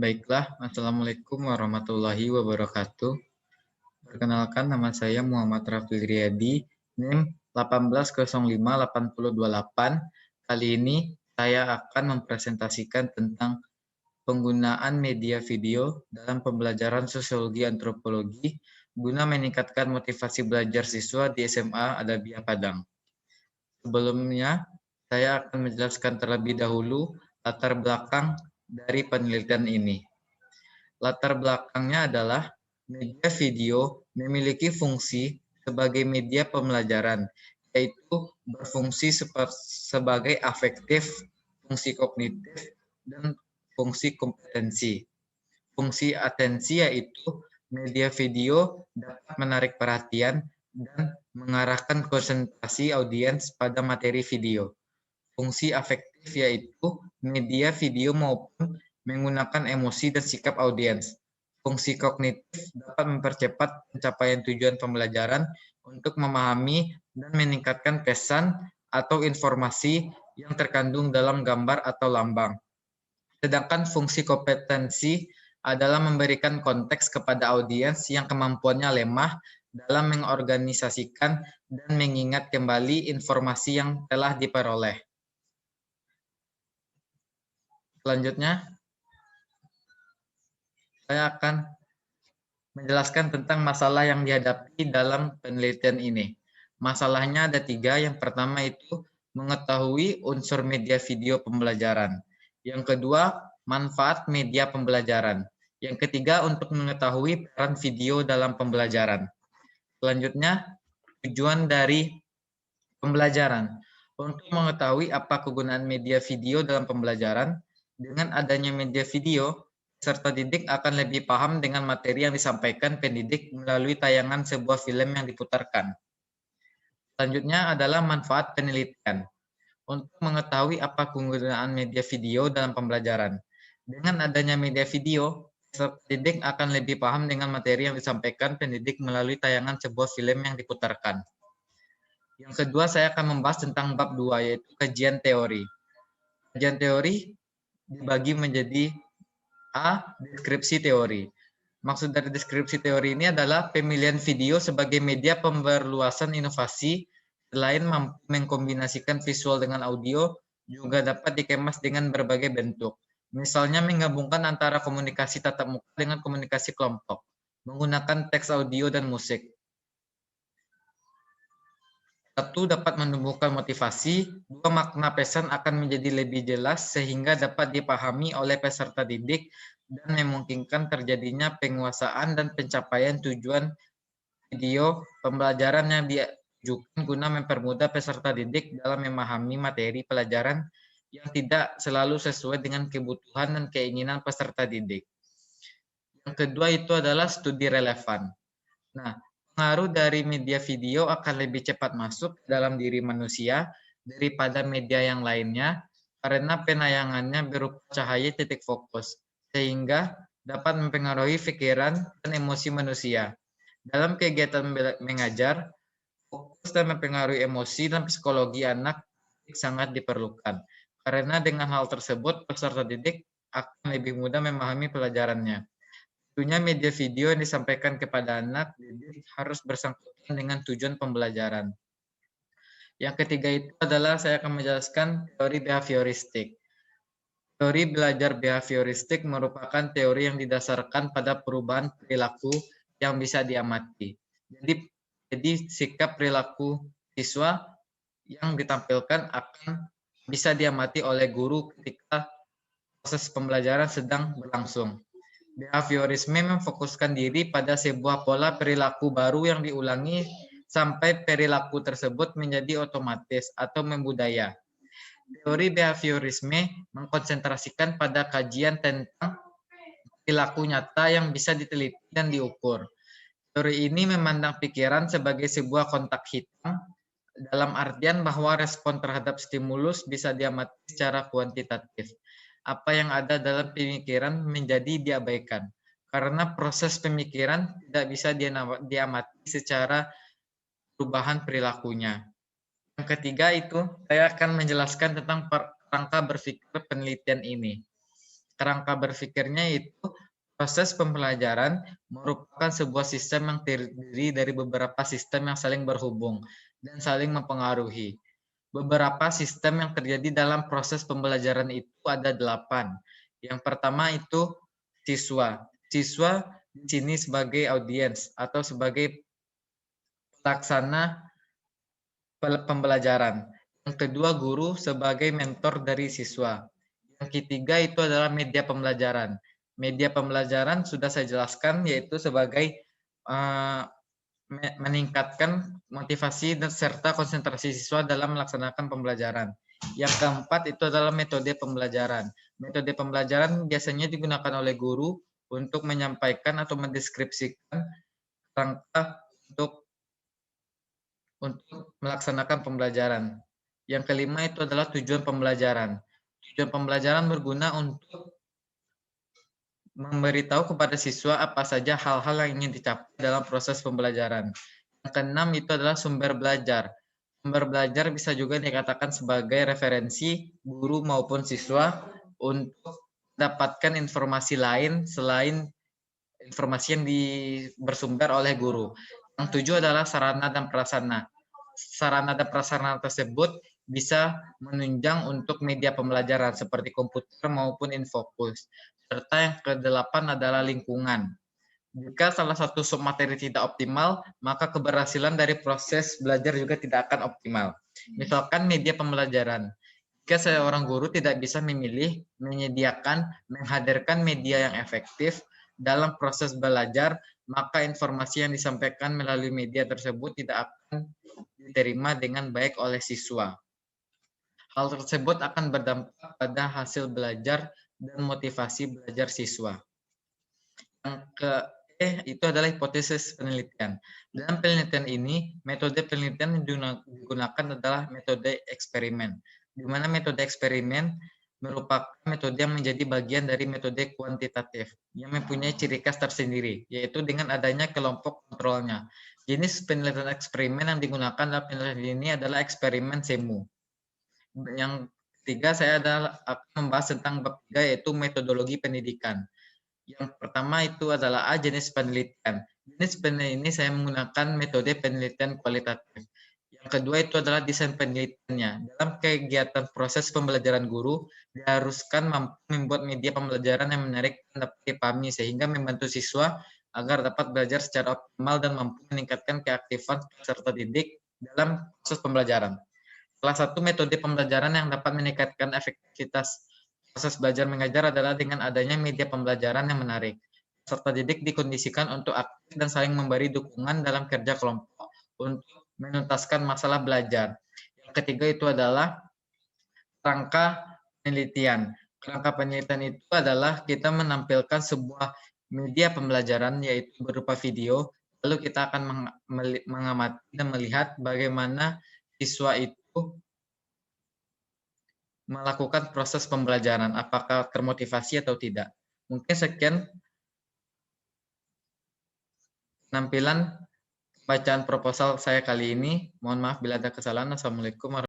Baiklah, Assalamualaikum warahmatullahi wabarakatuh. Perkenalkan, nama saya Muhammad Raffi Riyadi, NIM 18058028. Kali ini saya akan mempresentasikan tentang penggunaan media video dalam pembelajaran sosiologi antropologi guna meningkatkan motivasi belajar siswa di SMA Adabiyah Padang. Sebelumnya, saya akan menjelaskan terlebih dahulu latar belakang dari penelitian ini. Latar belakangnya adalah media video memiliki fungsi sebagai media pembelajaran, yaitu berfungsi sebagai afektif, fungsi kognitif, dan fungsi kompetensi. Fungsi atensi yaitu media video dapat menarik perhatian dan mengarahkan konsentrasi audiens pada materi video. Fungsi afektif yaitu media video maupun menggunakan emosi dan sikap audiens. Fungsi kognitif dapat mempercepat pencapaian tujuan pembelajaran untuk memahami dan meningkatkan pesan atau informasi yang terkandung dalam gambar atau lambang. Sedangkan fungsi kompetensi adalah memberikan konteks kepada audiens yang kemampuannya lemah dalam mengorganisasikan dan mengingat kembali informasi yang telah diperoleh. Selanjutnya, saya akan menjelaskan tentang masalah yang dihadapi dalam penelitian ini. Masalahnya ada 3. Yang pertama itu mengetahui unsur media video pembelajaran. Yang kedua, manfaat media pembelajaran. Yang ketiga, untuk mengetahui peran video dalam pembelajaran. Selanjutnya, tujuan dari pembelajaran. Untuk mengetahui apa kegunaan media video dalam pembelajaran, dengan adanya media video, peserta didik akan lebih paham dengan materi yang disampaikan pendidik melalui tayangan sebuah film yang diputarkan. Selanjutnya adalah manfaat penelitian. Untuk mengetahui apa kegunaan media video dalam pembelajaran. Dengan adanya media video, peserta didik akan lebih paham dengan materi yang disampaikan pendidik melalui tayangan sebuah film yang diputarkan. Yang kedua, saya akan membahas tentang bab 2, yaitu kajian teori. Kajian teori dibagi menjadi A. Deskripsi teori. Maksud dari deskripsi teori ini adalah pemilihan video sebagai media pemberluasan inovasi. Selain mampu mengkombinasikan visual dengan audio, juga dapat dikemas dengan berbagai bentuk. Misalnya menggabungkan antara komunikasi tatap muka dengan komunikasi kelompok, menggunakan teks audio dan musik. 1. Dapat menumbuhkan motivasi. 2. Makna pesan akan menjadi lebih jelas sehingga dapat dipahami oleh peserta didik dan memungkinkan terjadinya penguasaan dan pencapaian tujuan video pembelajaran yang ditujukan guna mempermudah peserta didik dalam memahami materi pelajaran yang tidak selalu sesuai dengan kebutuhan dan keinginan peserta didik. Yang kedua itu adalah studi relevan. Nah, pengaruh dari media video akan lebih cepat masuk dalam diri manusia daripada media yang lainnya karena penayangannya berupa cahaya titik fokus, sehingga dapat mempengaruhi pikiran dan emosi manusia. Dalam kegiatan mengajar, fokus dan mempengaruhi emosi dan psikologi anak sangat diperlukan. Karena dengan hal tersebut, peserta didik akan lebih mudah memahami pelajarannya. Tentunya media video yang disampaikan kepada anak didik harus bersangkutan dengan tujuan pembelajaran. Yang ketiga itu adalah saya akan menjelaskan teori behavioristik. Teori belajar behavioristik merupakan teori yang didasarkan pada perubahan perilaku yang bisa diamati. Jadi sikap perilaku siswa yang ditampilkan akan bisa diamati oleh guru ketika proses pembelajaran sedang berlangsung. Behaviorisme memfokuskan diri pada sebuah pola perilaku baru yang diulangi sampai perilaku tersebut menjadi otomatis atau membudaya. Teori behaviorisme mengkonsentrasikan pada kajian tentang perilaku nyata yang bisa diteliti dan diukur. Teori ini memandang pikiran sebagai sebuah kotak hitam dalam artian bahwa respon terhadap stimulus bisa diamati secara kuantitatif. Apa yang ada dalam pemikiran menjadi diabaikan karena proses pemikiran tidak bisa diamati secara perubahan perilakunya. Yang ketiga itu saya akan menjelaskan tentang kerangka berpikir penelitian ini. Kerangka berpikirnya itu proses pembelajaran merupakan sebuah sistem yang terdiri dari beberapa sistem yang saling berhubung dan saling mempengaruhi. Beberapa sistem yang terjadi dalam proses pembelajaran itu ada 8. Yang pertama itu siswa. Siswa di sini sebagai audiens atau sebagai pelaksana pembelajaran. Yang kedua, guru sebagai mentor dari siswa. Yang ketiga itu adalah media pembelajaran. Media pembelajaran sudah saya jelaskan, yaitu sebagai meningkatkan motivasi dan serta konsentrasi siswa dalam melaksanakan pembelajaran. Yang keempat itu adalah metode pembelajaran. Metode pembelajaran biasanya digunakan oleh guru untuk menyampaikan atau mendeskripsikan rangka untuk melaksanakan pembelajaran. Yang kelima itu adalah tujuan pembelajaran. Tujuan pembelajaran berguna untuk memberitahu kepada siswa apa saja hal-hal yang ingin dicapai dalam proses pembelajaran. Yang keenam itu adalah sumber belajar. Sumber belajar bisa juga dikatakan sebagai referensi guru maupun siswa untuk mendapatkan informasi lain selain informasi yang bersumber oleh guru. Yang tujuh adalah sarana dan prasarana. Sarana dan prasarana tersebut bisa menunjang untuk media pembelajaran seperti komputer maupun infokus. Serta yang kedelapan adalah lingkungan. Jika salah satu submateri tidak optimal, maka keberhasilan dari proses belajar juga tidak akan optimal. Misalkan media pembelajaran. Jika seorang guru tidak bisa memilih, menyediakan, menghadirkan media yang efektif dalam proses belajar, maka informasi yang disampaikan melalui media tersebut tidak akan diterima dengan baik oleh siswa. Hal tersebut akan berdampak pada hasil belajar dan motivasi belajar siswa. Yang itu adalah hipotesis penelitian. Dalam penelitian ini, metode penelitian yang digunakan adalah metode eksperimen, di mana metode eksperimen merupakan metode yang menjadi bagian dari metode kuantitatif yang mempunyai ciri khas tersendiri, yaitu dengan adanya kelompok kontrolnya. Jenis penelitian eksperimen yang digunakan dalam penelitian ini adalah eksperimen semu. Yang ketiga, saya akan membahas tentang bab 3, yaitu metodologi pendidikan. Yang pertama itu adalah A, jenis penelitian. Jenis penelitian ini saya menggunakan metode penelitian kualitatif. Yang kedua itu adalah desain penelitiannya. Dalam kegiatan proses pembelajaran guru, diharuskan mampu membuat media pembelajaran yang menarik dan dapat dipahami sehingga membantu siswa agar dapat belajar secara optimal dan mampu meningkatkan keaktifan peserta didik dalam proses pembelajaran. Salah satu metode pembelajaran yang dapat meningkatkan efektivitas proses belajar mengajar adalah dengan adanya media pembelajaran yang menarik. Peserta didik dikondisikan untuk aktif dan saling memberi dukungan dalam kerja kelompok untuk menuntaskan masalah belajar. Yang ketiga itu adalah kerangka penelitian. Kerangka penelitian itu adalah kita menampilkan sebuah media pembelajaran yaitu berupa video, lalu kita akan mengamati dan melihat bagaimana siswa itu melakukan proses pembelajaran, apakah termotivasi atau tidak. Mungkin sekian penampilan bacaan proposal saya kali ini. Mohon maaf bila ada kesalahan. Assalamualaikum warahmatullahi wabarakatuh.